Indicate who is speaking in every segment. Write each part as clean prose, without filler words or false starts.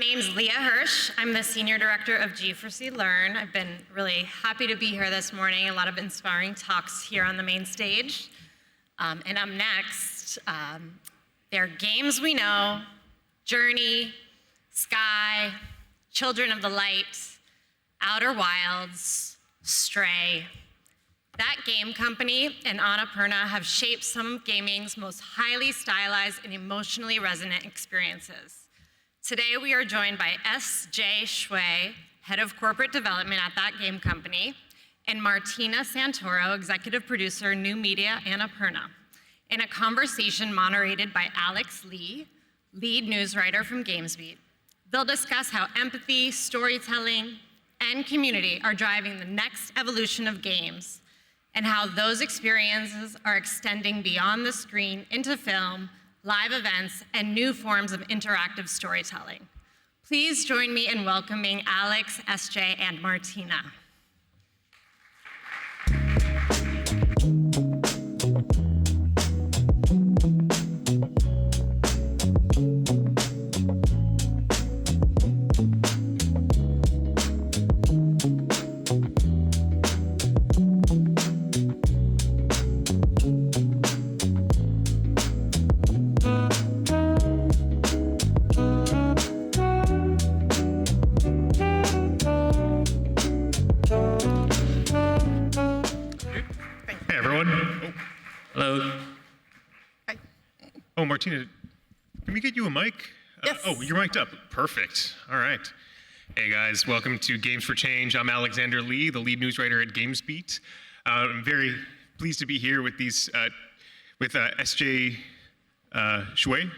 Speaker 1: name's Leah Hirsch. I'm the Senior Director of G4C Learn. I've been really happy to be here this morning. A lot of inspiring talks here on the main stage. And up next, they're Games We Know, Journey, Sky, Children of the Light, Outer Wilds, Stray. That Game Company and Annapurna have shaped some of gaming's most highly stylized and emotionally resonant experiences. Today we are joined by S.J. Shui, Head of Corporate Development at That Game Company, and Martina Santoro, Executive Producer, New Media, Annapurna, in a conversation moderated by Alex Lee, lead news writer from GamesBeat. They'll discuss how empathy, storytelling, and community are driving the next evolution of games, and how those experiences are extending beyond the screen into film, live events, and new forms of interactive storytelling. Please join me in welcoming Alex, SJ, and Martina.
Speaker 2: Oh, Martina, can we get you a mic?
Speaker 1: Yes.
Speaker 2: Oh, you're mic'd up. Perfect. All right. Hey, guys. Welcome to Games for Change. I'm Alexander Lee, the lead news writer at GamesBeat. I'm very pleased to be here with S.J. Shui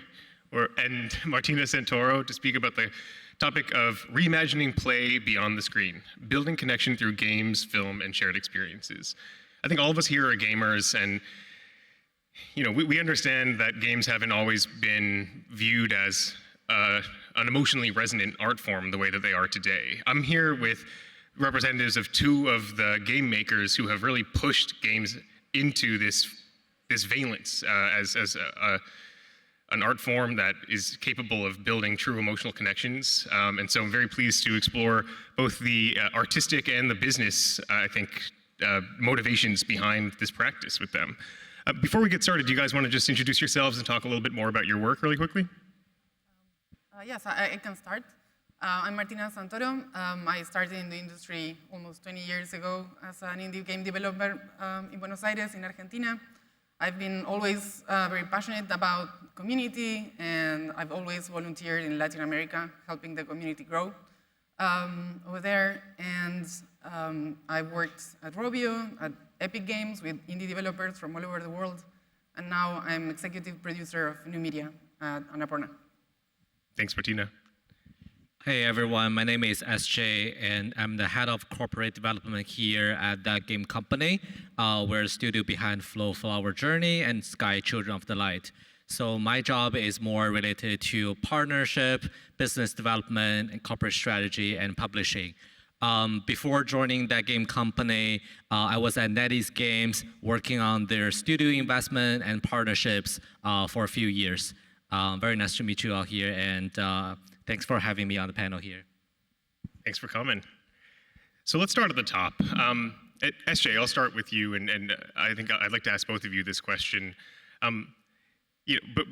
Speaker 2: and Martina Santoro to speak about the topic of reimagining play beyond the screen, building connection through games, film, and shared experiences. I think all of us here are gamers, and we understand that games haven't always been viewed as an emotionally resonant art form the way that they are today. I'm here with representatives of two of the game makers who have really pushed games into this valence as an art form that is capable of building true emotional connections. And so I'm very pleased to explore both the artistic and the business, motivations behind this practice with them. Before we get started, do you guys want to just introduce yourselves and talk a little bit more about your work really quickly?
Speaker 3: Yes, I can start. I'm Martina Santoro. I started in the industry almost 20 years ago as an indie game developer in Buenos Aires, in Argentina. I've been always very passionate about community, and I've always volunteered in Latin America, helping the community grow over there. And I've worked at Rovio, at Epic Games with indie developers from all over the world, and now I'm executive producer of New Media at Annapurna.
Speaker 2: Thanks, Martina.
Speaker 4: Hey everyone, my name is SJ, and I'm the head of corporate development here at That Game Company. We're the studio behind Flow Flower Journey and Sky Children of the Light. So my job is more related to partnership, business development, and corporate strategy and publishing. Before joining That Game Company, I was at NetEase Games working on their studio investment and partnerships for a few years. Very nice to meet you all here, and thanks for having me on the panel here.
Speaker 2: Thanks for coming. So let's start at the top. SJ, I'll start with you, and I think I'd like to ask both of you this question.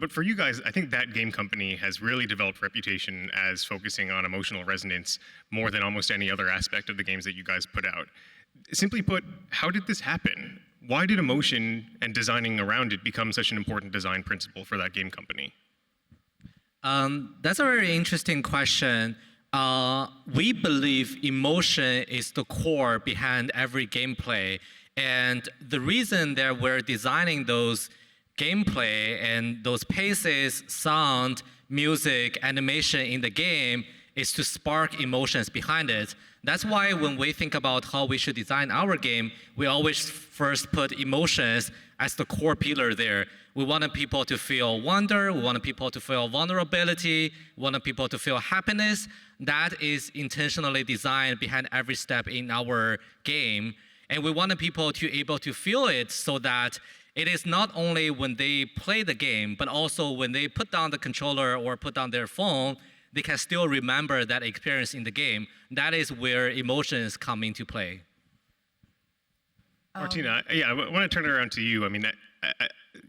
Speaker 2: But for you guys, I think That Game Company has really developed reputation as focusing on emotional resonance more than almost any other aspect of the games that you guys put out. Simply put, how did this happen? Why did emotion and designing around it become such an important design principle for That Game Company?
Speaker 4: That's a very interesting question. We believe emotion is the core behind every gameplay. And the reason that we're designing those gameplay and those paces, sound, music, animation in the game is to spark emotions behind it. That's why when we think about how we should design our game, we always first put emotions as the core pillar there. We wanted people to feel wonder, we wanted people to feel vulnerability, we wanted people to feel happiness. That is intentionally designed behind every step in our game. And we wanted people to be able to feel it so that it is not only when they play the game, but also when they put down the controller or put down their phone, they can still remember that experience in the game. That is where emotions come into play.
Speaker 2: Martina, yeah, I want to turn it around to you. I mean,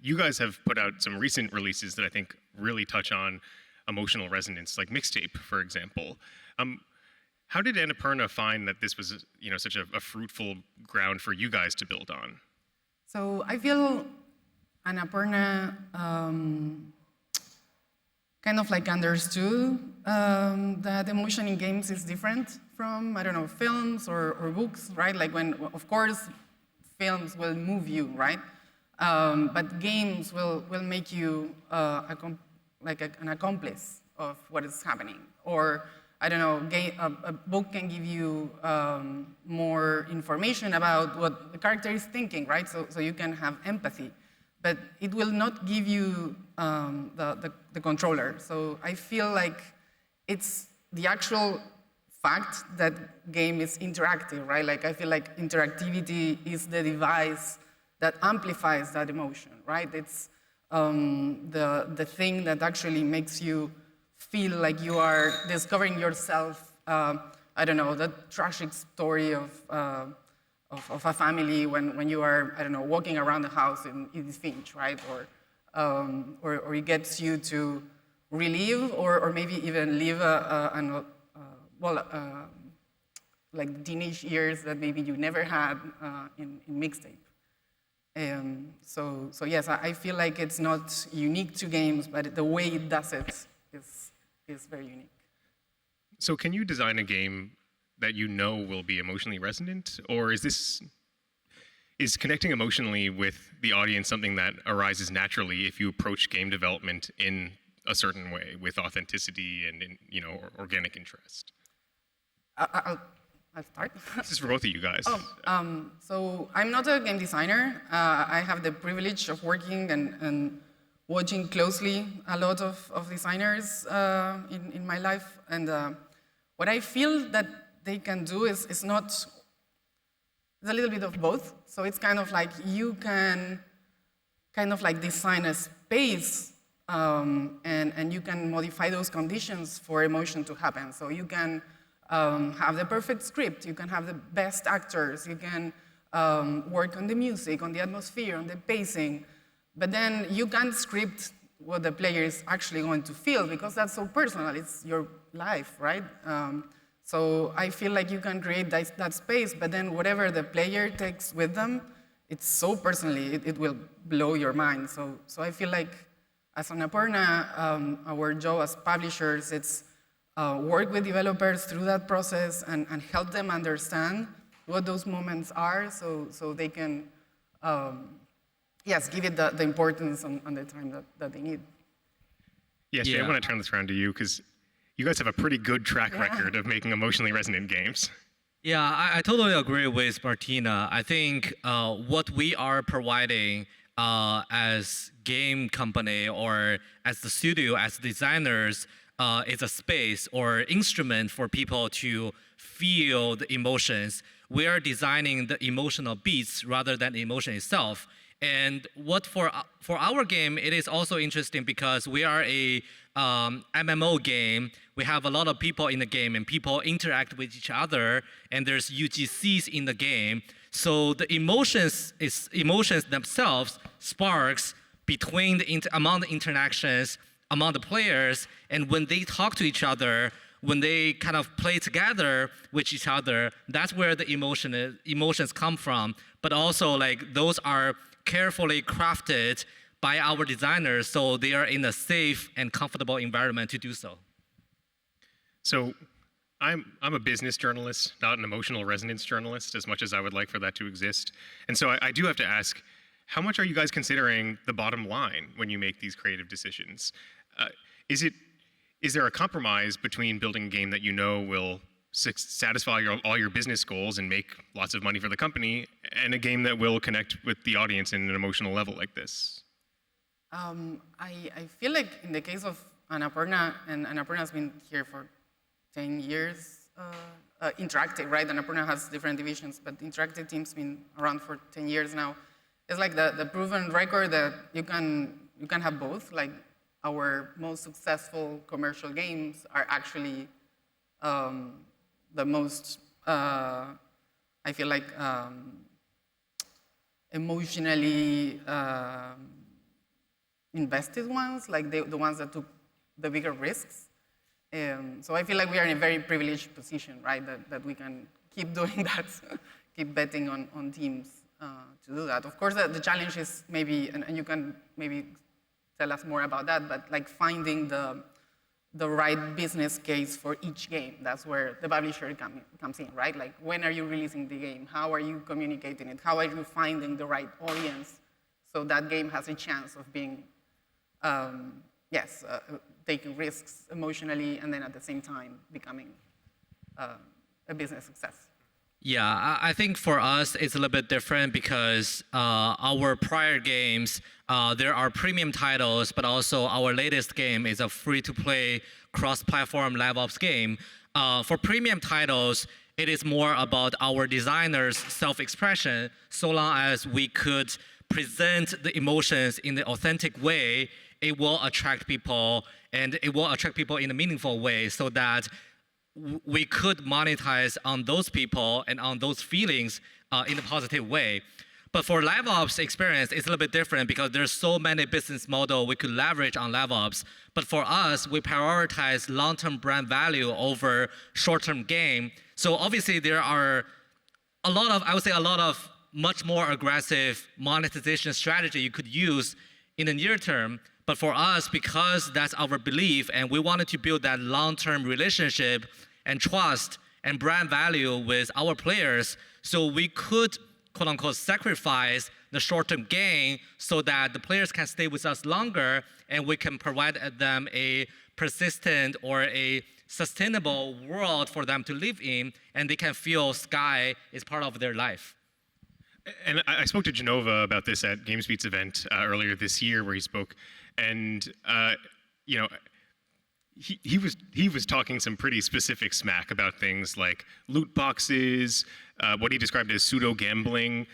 Speaker 2: you guys have put out some recent releases that I think really touch on emotional resonance, like Mixtape, for example. How did Annapurna find that this was, such a fruitful ground for you guys to build on?
Speaker 3: So I feel Annapurna kind of like understood that emotion in games is different from, I don't know, films or books, right? Like when, of course, films will move you, right? But games will make you an accomplice of what is happening. Or, I don't know, a book can give you more information about what the character is thinking, right? So you can have empathy. But it will not give you the controller. So I feel like it's the actual fact that game is interactive, right? Like I feel like interactivity is the device that amplifies that emotion, right? It's the thing that actually makes you feel like you are discovering yourself. I don't know, the tragic story of a family when you are, I don't know, walking around the house in Edith Finch, right? Or it gets you to relive or maybe even live like teenage years that maybe you never had in Mixtape. So yes, I feel like it's not unique to games, but the way it does it is very unique.
Speaker 2: So can you design a game that you know will be emotionally resonant? Or is connecting emotionally with the audience something that arises naturally if you approach game development in a certain way with authenticity and organic interest?
Speaker 3: I'll start.
Speaker 2: This is for both of you guys.
Speaker 3: So I'm not a game designer. I have the privilege of working and watching closely a lot of designers in my life. And what I feel that they can do is it's a little bit of both. So it's kind of like you can kind of like design a space and you can modify those conditions for emotion to happen. So you can have the perfect script, you can have the best actors, you can work on the music, on the atmosphere, on the pacing, but then you can't script what the player is actually going to feel because that's so personal, it's your life, right? So I feel like you can create that space, but then whatever the player takes with them, it's so personally, it will blow your mind. So I feel like as Annapurna, our job as publishers, it's work with developers through that process and help them understand what those moments are so they can, give it the importance on the time that they need.
Speaker 2: Yes, yeah. I want to turn this around to you because you guys have a pretty good track record of making emotionally resonant games.
Speaker 4: Yeah, I totally agree with Martina. I think what we are providing as game company or as the studio, as designers, is a space or instrument for people to feel the emotions. We are designing the emotional beats rather than the emotion itself. And what for our game, it is also interesting because we are a MMO game. We have a lot of people in the game and people interact with each other and there's UGCs in the game. So the emotions themselves sparks between among the interactions among the players, and when they talk to each other, when they kind of play together with each other, that's where the emotions come from. But also like those are carefully crafted by our designers, so they are in a safe and comfortable environment to do so.
Speaker 2: So I'm a business journalist, not an emotional resonance journalist, as much as I would like for that to exist. And so I do have to ask, how much are you guys considering the bottom line when you make these creative decisions? Is there a compromise between building a game that you know will satisfy all your business goals and make lots of money for the company, and a game that will connect with the audience in an emotional level like this?
Speaker 3: I feel like in the case of Annapurna, and Annapurna has been here for 10 years, Interactive, right? Annapurna has different divisions, but the Interactive team's been around for 10 years now. It's like the proven record that you can have both. Like our most successful commercial games are actually the most, I feel like, emotionally invested ones, like the ones that took the bigger risks. So I feel like we are in a very privileged position, right? That we can keep doing that, keep betting on teams to do that. Of course, the challenge is maybe, and you can maybe tell us more about that, but like finding the right business case for each game. That's where the publisher comes in, right? Like, when are you releasing the game? How are you communicating it? How are you finding the right audience so that game has a chance of being, taking risks emotionally and then at the same time becoming a business success?
Speaker 4: Yeah, I think for us, it's a little bit different because our prior games, there are premium titles, but also our latest game is a free-to-play cross-platform live ops game. For premium titles, it is more about our designers' self-expression, so long as we could present the emotions in the authentic way, it will attract people, and it will attract people in a meaningful way so that we could monetize on those people and on those feelings in a positive way. But for live ops experience, it's a little bit different because there's so many business models we could leverage on live ops. But for us, we prioritize long-term brand value over short-term gain. So obviously there are a lot of much more aggressive monetization strategy you could use in the near term. But for us, because that's our belief and we wanted to build that long-term relationship and trust and brand value with our players, so we could, quote unquote, sacrifice the short-term gain so that the players can stay with us longer and we can provide them a persistent or a sustainable world for them to live in, and they can feel Sky is part of their life.
Speaker 2: And I spoke to Genova about this at GamesBeat's event earlier this year, where he spoke, and he was talking some pretty specific smack about things like loot boxes, what he described as pseudo gambling,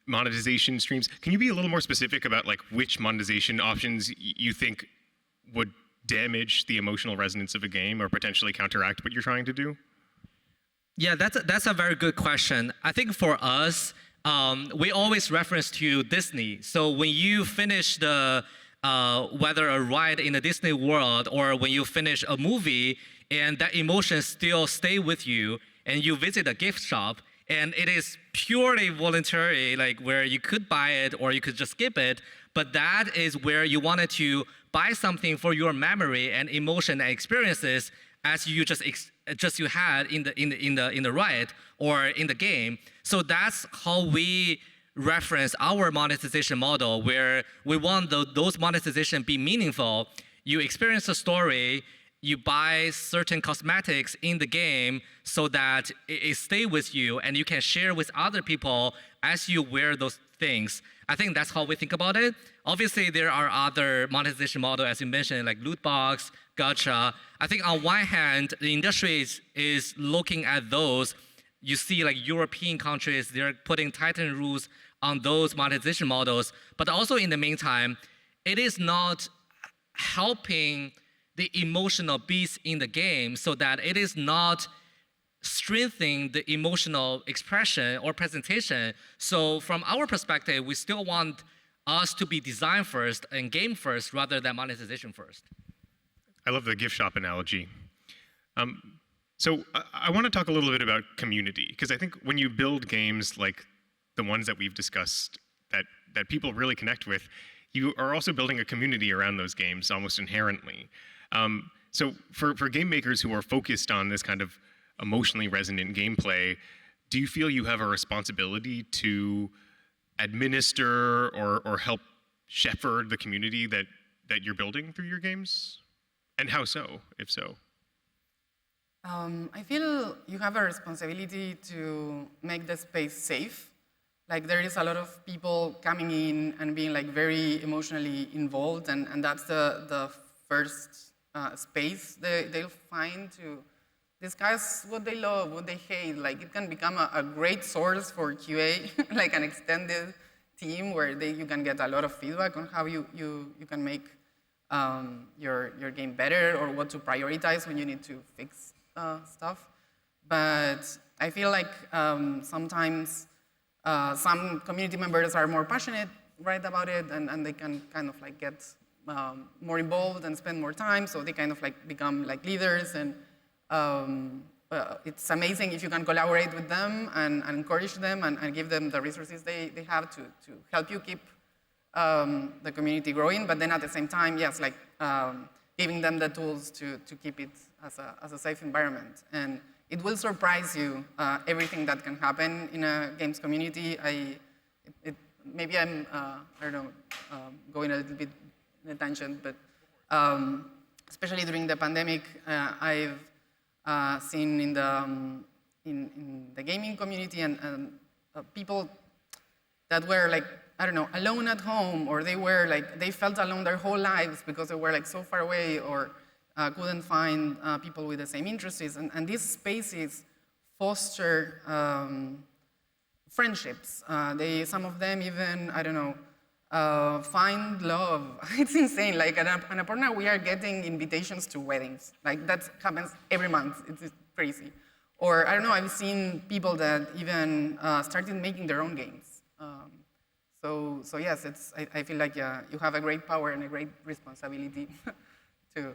Speaker 2: monetization streams. Can you be a little more specific about like which monetization options you think would damage the emotional resonance of a game or potentially counteract what you're trying to do?
Speaker 4: Yeah, that's a very good question. I think for us, we always reference to Disney. So when you finish whether a ride in the Disney World or when you finish a movie, and that emotion still stay with you, and you visit a gift shop, and it is purely voluntary, like where you could buy it or you could just skip it, but that is where you wanted to buy something for your memory and emotion and experiences as you just you had in the ride or in the game. So that's how we reference our monetization model, where we want those monetization be meaningful. You experience a story, you buy certain cosmetics in the game so that it stay with you and you can share with other people as you wear those things. I think that's how we think about it. Obviously, there are other monetization models, as you mentioned, like loot box, gacha. I think on one hand, the industry is looking at those. You see like European countries, they're putting tightened rules on those monetization models. But also in the meantime, it is not helping the emotional beats in the game, so that it is not strengthening the emotional expression or presentation. So from our perspective, we still want us to be design first and game first rather than monetization first.
Speaker 2: I love the gift shop analogy. So I want to talk a little bit about community, because I think when you build games like the ones that we've discussed that people really connect with, you are also building a community around those games almost inherently. So for game makers who are focused on this kind of emotionally resonant gameplay, do you feel you have a responsibility to administer or help shepherd the community that you're building through your games? And how so, if so?
Speaker 3: I feel you have a responsibility to make the space safe. Like, there is a lot of people coming in and being like very emotionally involved, and that's the first space they'll find to discuss what they love, what they hate. Like, it can become a great source for QA, like an extended team where you can get a lot of feedback on how you can make your game better or what to prioritize when you need to fix stuff. But I feel like sometimes some community members are more passionate, right, about it, and they can kind of like get more involved and spend more time, so they kind of like become like leaders, and it's amazing if you can collaborate with them and encourage them and give them the resources they have to help you keep the community growing, but then at the same time, yes, like giving them the tools to keep it as a safe environment. And it will surprise you, everything that can happen in a games community. Maybe I'm, I don't know, going a little bit in a tangent, but especially during the pandemic, I've seen in the gaming community and people that were like, I don't know, alone at home, or they felt alone their whole lives because they were like so far away, or couldn't find people with the same interests. And these spaces foster friendships. Some of them even, I don't know, find love. It's insane. Like at Annapurna, we are getting invitations to weddings. Like that happens every month. It's crazy. Or I don't know, I've seen people that even started making their own games. So yes, I feel like you have a great power and a great responsibility to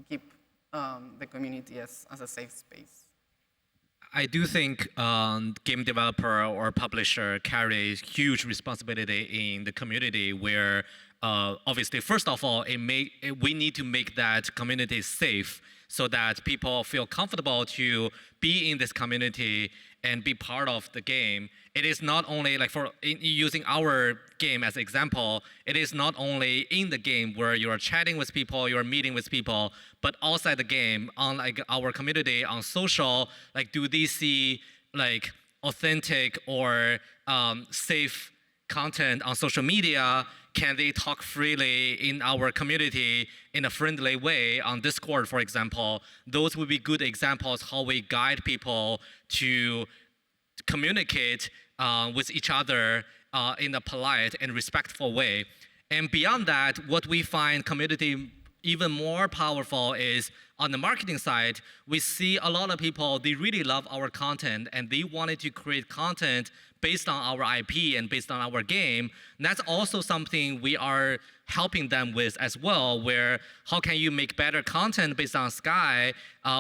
Speaker 3: keep the community as a safe space.
Speaker 4: I do think game developer or publisher carries huge responsibility in the community where obviously, first of all, we need to make that community safe so that people feel comfortable to be in this community and be part of the game. It is not only like using our game as an example, it is not only in the game where you are chatting with people, you are meeting with people, but outside the game, on like our community, on social, like do they see like authentic or safe content on social media? Can they talk freely in our community in a friendly way on Discord, for example? Those would be good examples how we guide people to communicate with each other in a polite and respectful way. And beyond that, what we find community even more powerful is on the marketing side, we see a lot of people, they really love our content and they wanted to create content based on our IP and based on our game. And that's also something we are helping them with as well, where how can you make better content based on Sky,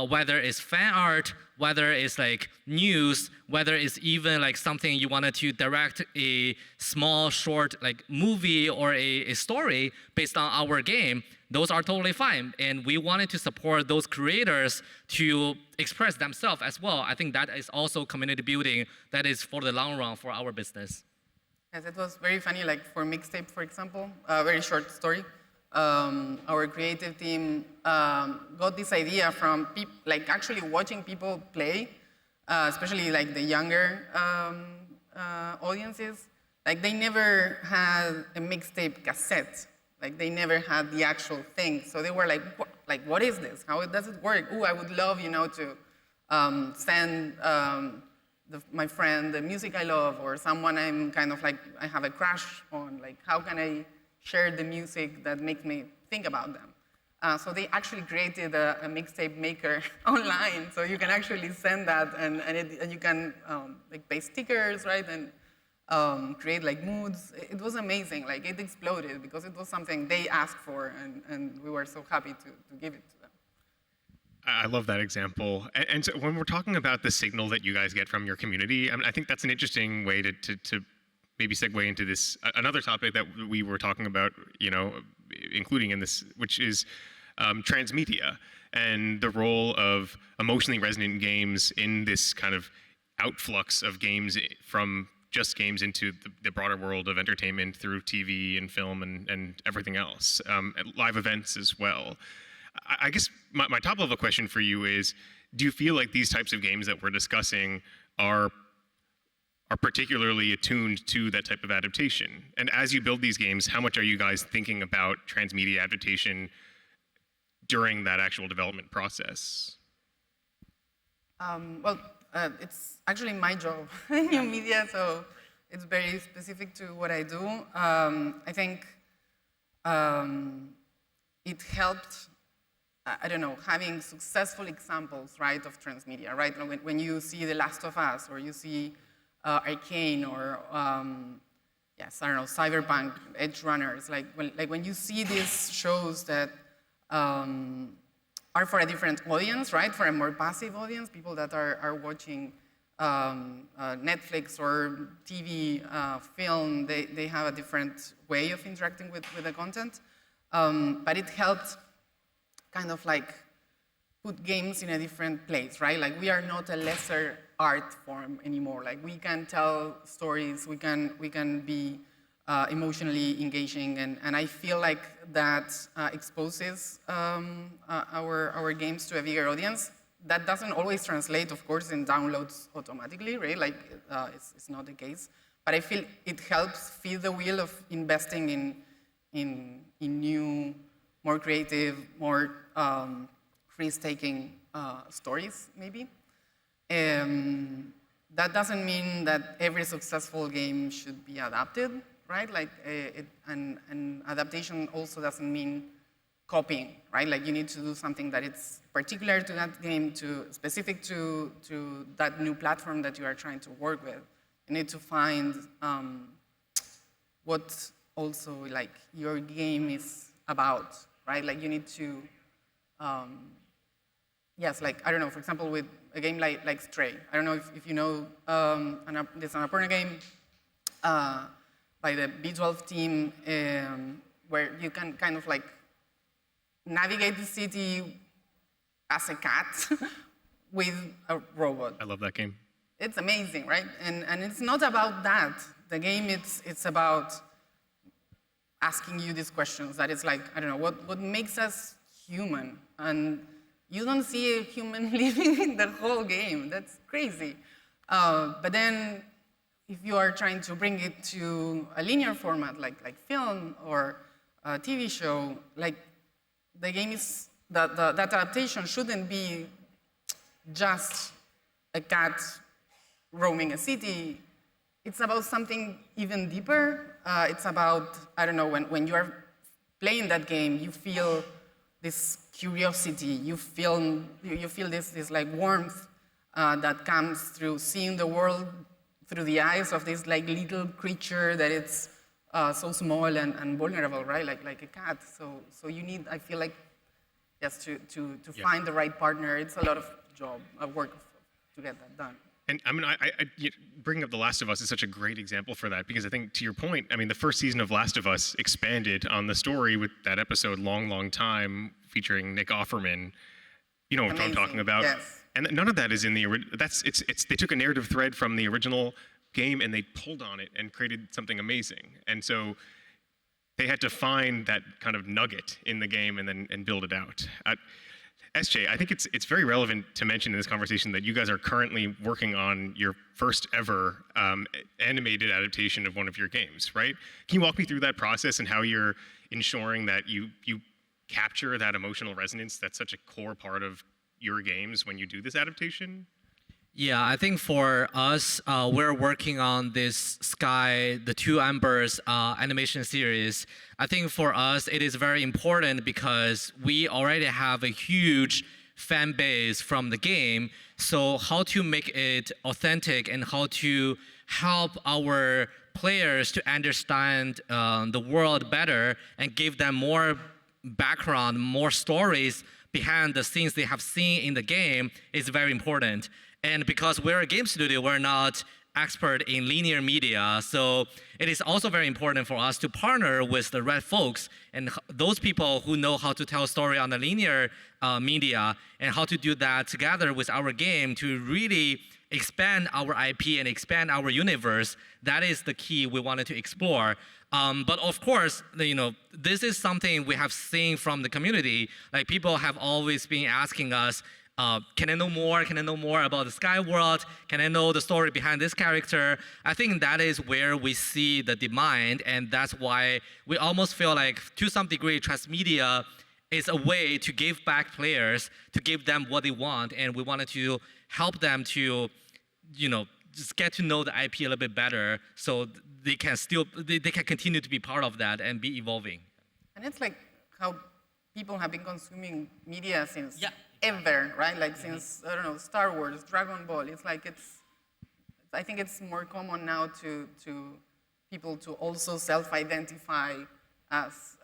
Speaker 4: whether it's fan art, whether it's like news, whether it's even like something you wanted to direct a small short like movie or a story based on our game. Those are totally fine. And we wanted to support those creators to express themselves as well. I think that is also community building that is for the long run for our business.
Speaker 3: Yes, it was very funny, like for Mixtape, for example, a very short story. Our creative team got this idea from like actually watching people play, especially like the younger audiences. Like they never had a mixtape cassette. Like they never had the actual thing. So they were like, what is this? How does it work? Ooh, I would love, to send my friend the music I love, or someone I'm kind of like, I have a crush on. Like, how can I share the music that makes me think about them? So they actually created a mixtape maker online. So you can actually send that, and you can like paste stickers, right? And create like moods. It was amazing. Like it exploded because it was something they asked for, and we were so happy to give it to them.
Speaker 2: I love that example. And so when we're talking about the signal that you guys get from your community, I think that's an interesting way to maybe segue into this another topic that we were talking about, including in this, which is transmedia and the role of emotionally resonant games in this kind of outflux of games from just games into the broader world of entertainment through TV and film and everything else, live events as well. I guess my top level question for you is, do you feel like these types of games that we're discussing are particularly attuned to that type of adaptation? And as you build these games, how much are you guys thinking about transmedia adaptation during that actual development process?
Speaker 3: It's actually my job in new media, so it's very specific to what I do. I think it helped, I don't know, having successful examples, right, of transmedia, right? When you see The Last of Us, or you see Arcane, or yes, I don't know, Cyberpunk, Edge Runners, like when you see these shows that are for a different audience, right? For a more passive audience, people that are watching Netflix or TV, film, they have a different way of interacting with the content. But it helped kind of like put games in a different place, right? Like we are not a lesser art form anymore. Like we can tell stories, we can be emotionally engaging, and I feel like that exposes our games to a bigger audience. That doesn't always translate, of course, in downloads automatically, right? Like it's not the case. But I feel it helps feed the wheel of investing in new, more creative, more risk-taking stories, maybe. That doesn't mean that every successful game should be adapted, right? Like, an adaptation also doesn't mean copying, right? Like you need to do something that it's particular to that game, specific to that new platform that you are trying to work with. You need to find what also like your game is about, right? Like you need to, yes, like, I don't know, for example, with a game like Stray. I don't know if you know this Annapurna game by the B12 team, where you can kind of like navigate the city as a cat with a robot.
Speaker 2: I love that game.
Speaker 3: It's amazing, right? And it's not about that. The game, it's about asking you these questions that it's like, I don't know, what makes us human? And you don't see a human living in the whole game. That's crazy. But then if you are trying to bring it to a linear format, like film or a TV show, like the game is, that adaptation shouldn't be just a cat roaming a city. It's about something even deeper. It's about, I don't know, when you are playing that game, you feel this curiosity, you feel this like warmth that comes through seeing the world through the eyes of this like little creature that it's so small and vulnerable, right? Like a cat. So you need, I feel like, yes, to find the right partner. It's a lot of work to get that done.
Speaker 2: And I mean, I bringing up The Last of Us is such a great example for that, because I think, to your point, I mean, the first season of Last of Us expanded on the story with that episode, Long Time, featuring Nick Offerman. You know what I'm talking about?
Speaker 3: Yes.
Speaker 2: And none of that is in the original. They took a narrative thread from the original game and they pulled on it and created something amazing. And so they had to find that kind of nugget in the game and build it out. SJ, I think it's very relevant to mention in this conversation that you guys are currently working on your first ever animated adaptation of one of your games, right? Can you walk me through that process and how you're ensuring that you capture that emotional resonance that's such a core part of your games when you do this adaptation?
Speaker 4: Yeah, I think for us, we're working on this Sky, the Two Embers animation series. I think for us, it is very important because we already have a huge fan base from the game. So how to make it authentic and how to help our players to understand the world better and give them more background, more stories behind the scenes they have seen in the game is very important. And because we're a game studio, we're not expert in linear media, so it is also very important for us to partner with the right folks and those people who know how to tell a story on the linear media and how to do that together with our game to really expand our IP and expand our universe. That is the key we wanted to explore. But of course, this is something we have seen from the community. Like, people have always been asking us, can I know more? Can I know more about the Sky world? Can I know the story behind this character? I think that is where we see the demand, and that's why we almost feel like, to some degree, transmedia is a way to give back players, to give them what they want, and we wanted to help them to, just get to know the IP a little bit better, so they can continue to be part of that and be evolving.
Speaker 3: And it's like how people have been consuming media since
Speaker 4: Yeah.
Speaker 3: ever, right? Like since, I don't know, Star Wars, Dragon Ball. It's like I think it's more common now to people to also self-identify as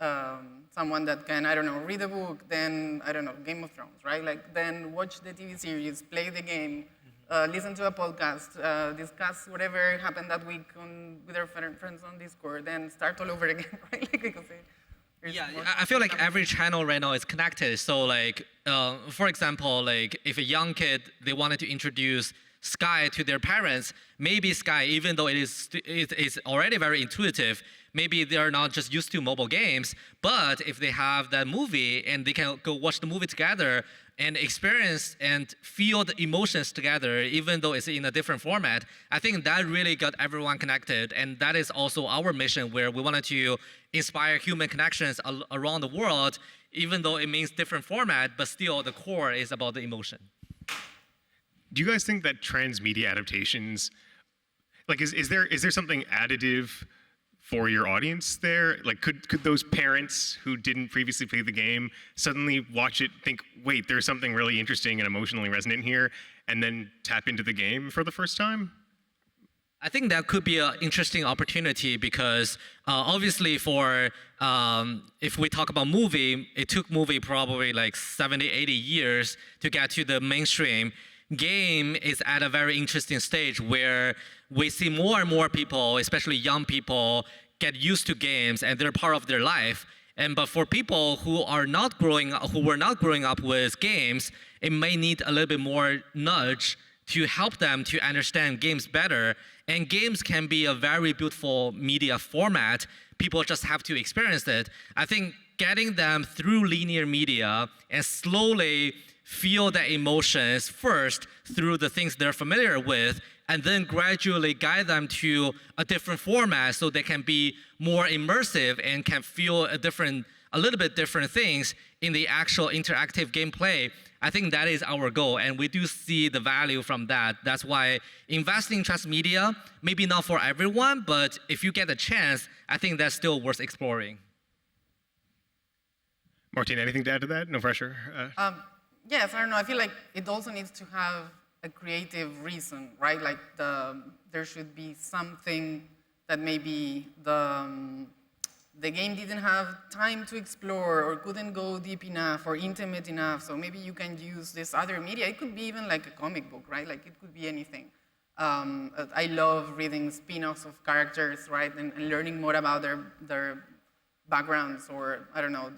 Speaker 3: someone that can, I don't know, read a book, then, I don't know, Game of Thrones, right? Like, then watch the TV series, play the game, listen to a podcast, discuss whatever happened that week with our friends on Discord, then start all over again, right? Like, because
Speaker 4: Yeah, I feel like every channel right now is connected. So like, for example, like if a young kid, they wanted to introduce Sky to their parents, maybe Sky, even though it is already very intuitive, maybe they're not just used to mobile games, but if they have that movie and they can go watch the movie together and experience and feel the emotions together, even though it's in a different format, I think that really got everyone connected. And that is also our mission, where we wanted to inspire human connections around the world, even though it means different format, but still the core is about the emotion.
Speaker 2: Do you guys think that transmedia adaptations, like, is there something additive for your audience there? Like, could those parents who didn't previously play the game suddenly watch it, think, wait, there's something really interesting and emotionally resonant here, and then tap into the game for the first time?
Speaker 4: I think that could be an interesting opportunity because obviously if we talk about movie, it took movie probably like 70, 80 years to get to the mainstream. Game is at a very interesting stage where we see more and more people, especially young people, get used to games and they're part of their life. But for people who were not growing up with games, it may need a little bit more nudge to help them to understand games better. And games can be a very beautiful media format. People just have to experience it. I think getting them through linear media and slowly feel the emotions first through the things they're familiar with, and then gradually guide them to a different format so they can be more immersive and can feel a little bit different things in the actual interactive gameplay. I think that is our goal, and we do see the value from that. That's why investing in transmedia, maybe not for everyone, but if you get a chance, I think that's still worth exploring.
Speaker 2: Martina, anything to add to that? No pressure.
Speaker 3: Yes, I don't know. I feel like it also needs to have a creative reason, right? Like there should be something that maybe the game didn't have time to explore or couldn't go deep enough or intimate enough. So maybe you can use this other media. It could be even like a comic book, right? Like it could be anything. I love reading spin-offs of characters, right? And learning more about their backgrounds, or I don't know,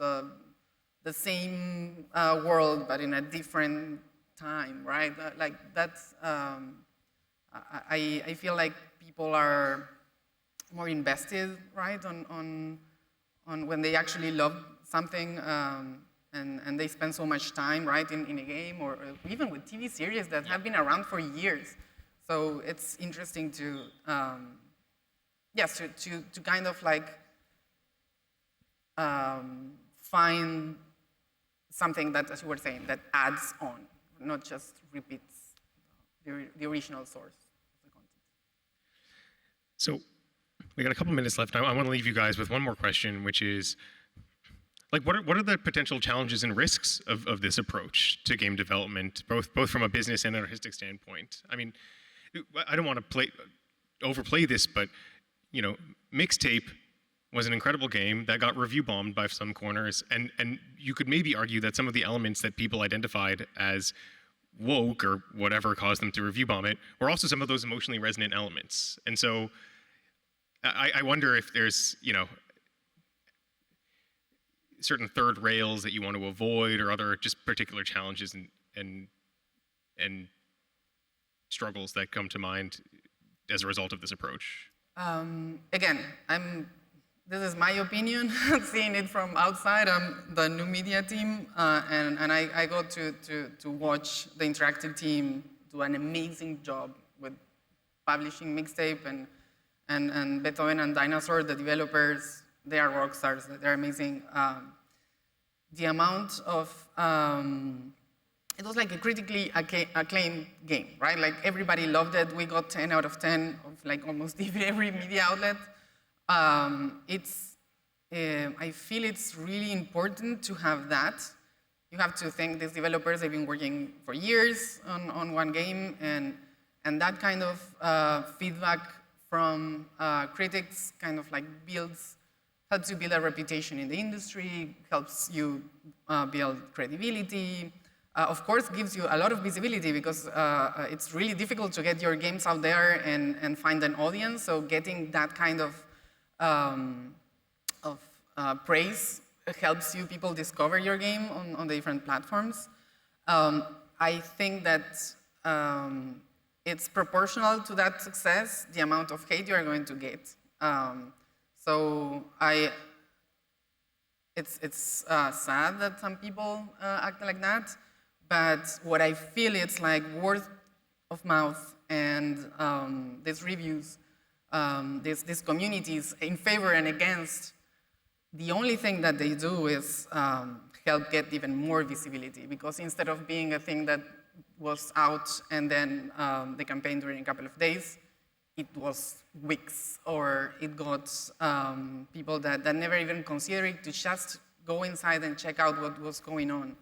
Speaker 3: the same world, but in a different time, right? Like that's, I feel like people are more invested, right, on when they actually love something, and they spend so much time, right, in a game, or even with TV series that have been around for years. So it's interesting to, yes, to kind of like find something that, as you were saying, that adds on, not just repeats the original source of the content.
Speaker 2: So we got a couple minutes left. I want to leave you guys with one more question, which is, like, what are the potential challenges and risks of this approach to game development, both from a business and an artistic standpoint? I mean, I don't want to overplay this, but you know, Mixtape was an incredible game that got review bombed by some corners, and you could maybe argue that some of the elements that people identified as woke or whatever caused them to review bomb it were also some of those emotionally resonant elements. And so I wonder if there's, you know, certain third rails that you want to avoid, or other just particular challenges and struggles that come to mind as a result of this approach.
Speaker 3: Again, this is my opinion, seeing it from outside. I'm the new media team, and I got to watch the interactive team do an amazing job with publishing Mixtape, and Beethoven and Dinosaur, the developers, they are rock stars, they're amazing. The amount of, it was like a critically acclaimed game, right? Like everybody loved it. We got 10 out of 10 of like almost every media outlet. It's I feel it's really important to have that. You have to thank these developers. They've been working for years on one game, and that kind of feedback from critics kind of like helps you build a reputation in the industry, helps you build credibility. Of course, gives you a lot of visibility because it's really difficult to get your games out there and find an audience. So getting that kind of praise helps people discover your game on the different platforms. I think that it's proportional to that success, the amount of hate you are going to get. It's sad that some people act like that, but what I feel it's like word of mouth and these reviews, these communities in favor and against, the only thing that they do is help get even more visibility, because instead of being a thing that was out and then the campaign during a couple of days, it was weeks, or it got people that never even considered it to just go inside and check out what was going on.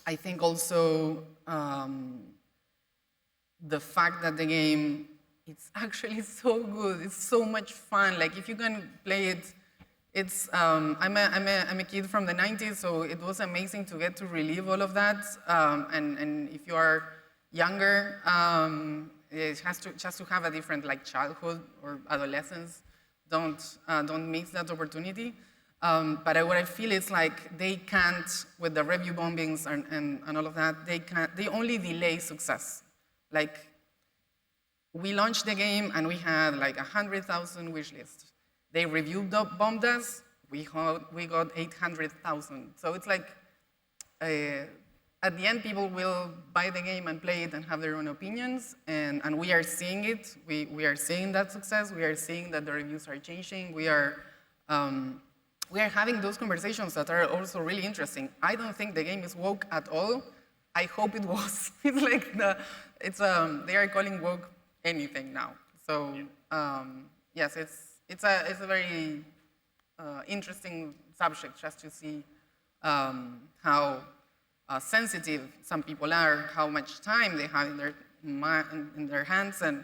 Speaker 3: I think also the fact that the game, it's actually so good, it's so much fun. Like if you can play it, it's, I'm a kid from the 90s, so it was amazing to get to relive all of that. And if you are younger, it has to have a different like childhood or adolescence. Don't miss that opportunity. But what I feel is like they can't, with the review bombings and all of that, they only delay success. Like we launched the game and we had like 100,000 wish lists. They bombed us, we got 800,000. So it's like, at the end, people will buy the game and play it and have their own opinions, and we are seeing it. We are seeing that success. We are seeing that the reviews are changing. We are having those conversations that are also really interesting. I don't think the game is woke at all. I hope it was. It's like they are calling woke anything now. So yes, it's a very interesting subject just to see how sensitive some people are, how much time they have in their hands, and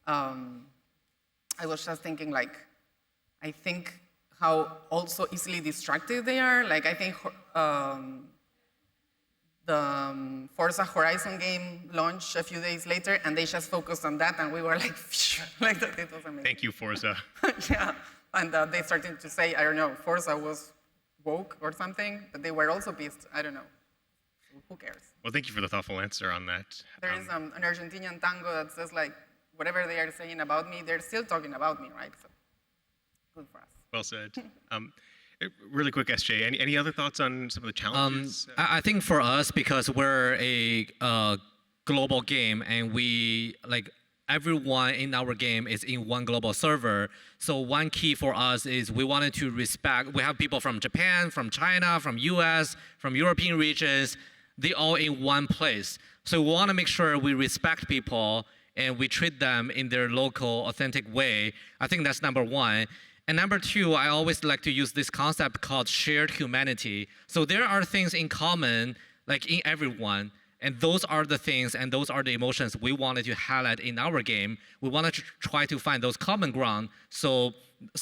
Speaker 3: I was just thinking, like, I think how also easily distracted they are. Like I think the Forza Horizon game launched a few days later, and they just focused on that, and we were like, like that. It was amazing.
Speaker 2: Thank you, Forza.
Speaker 3: Yeah, and they started to say, I don't know, Forza was woke or something, but they were also pissed. I don't know. Who cares?
Speaker 2: Well, thank you for the thoughtful answer on that.
Speaker 3: There is an Argentinian tango that says, like, whatever they are saying about me, they're still talking about me, right? So, good for us.
Speaker 2: Well said. Really quick, SJ, any other thoughts on some of the challenges?
Speaker 4: I think for us, because we're a global game and everyone in our game is in one global server. So one key for us is we wanted to respect, we have people from Japan, from China, from US, from European regions, they all in one place. So we want to make sure we respect people and we treat them in their local, authentic way. I think that's number one. And number two, I always like to use this concept called shared humanity. So there are things in common, like in everyone, and those are the things and those are the emotions we wanted to highlight in our game. We wanted to try to find those common ground so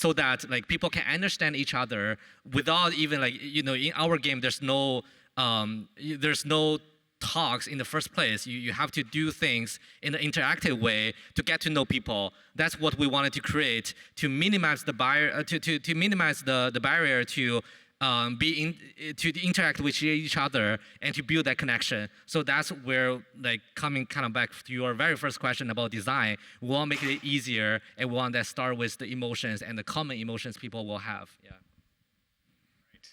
Speaker 4: that like people can understand each other without even like, you know, in our game there's no talks in the first place. You have to do things in an interactive way to get to know people. That's what we wanted to create to minimize the barrier to minimize the barrier to interact with each other and to build that connection. So that's where, like, coming kind of back to your very first question about design, we want to make it easier and we want to start with the emotions and the common emotions people will have. Yeah.
Speaker 2: Right.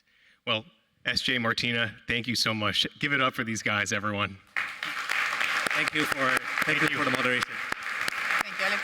Speaker 2: Well, SJ, Martina, thank you so much. Give it up for these guys, everyone.
Speaker 4: Thank you for the moderation.
Speaker 3: Thank you, Alex.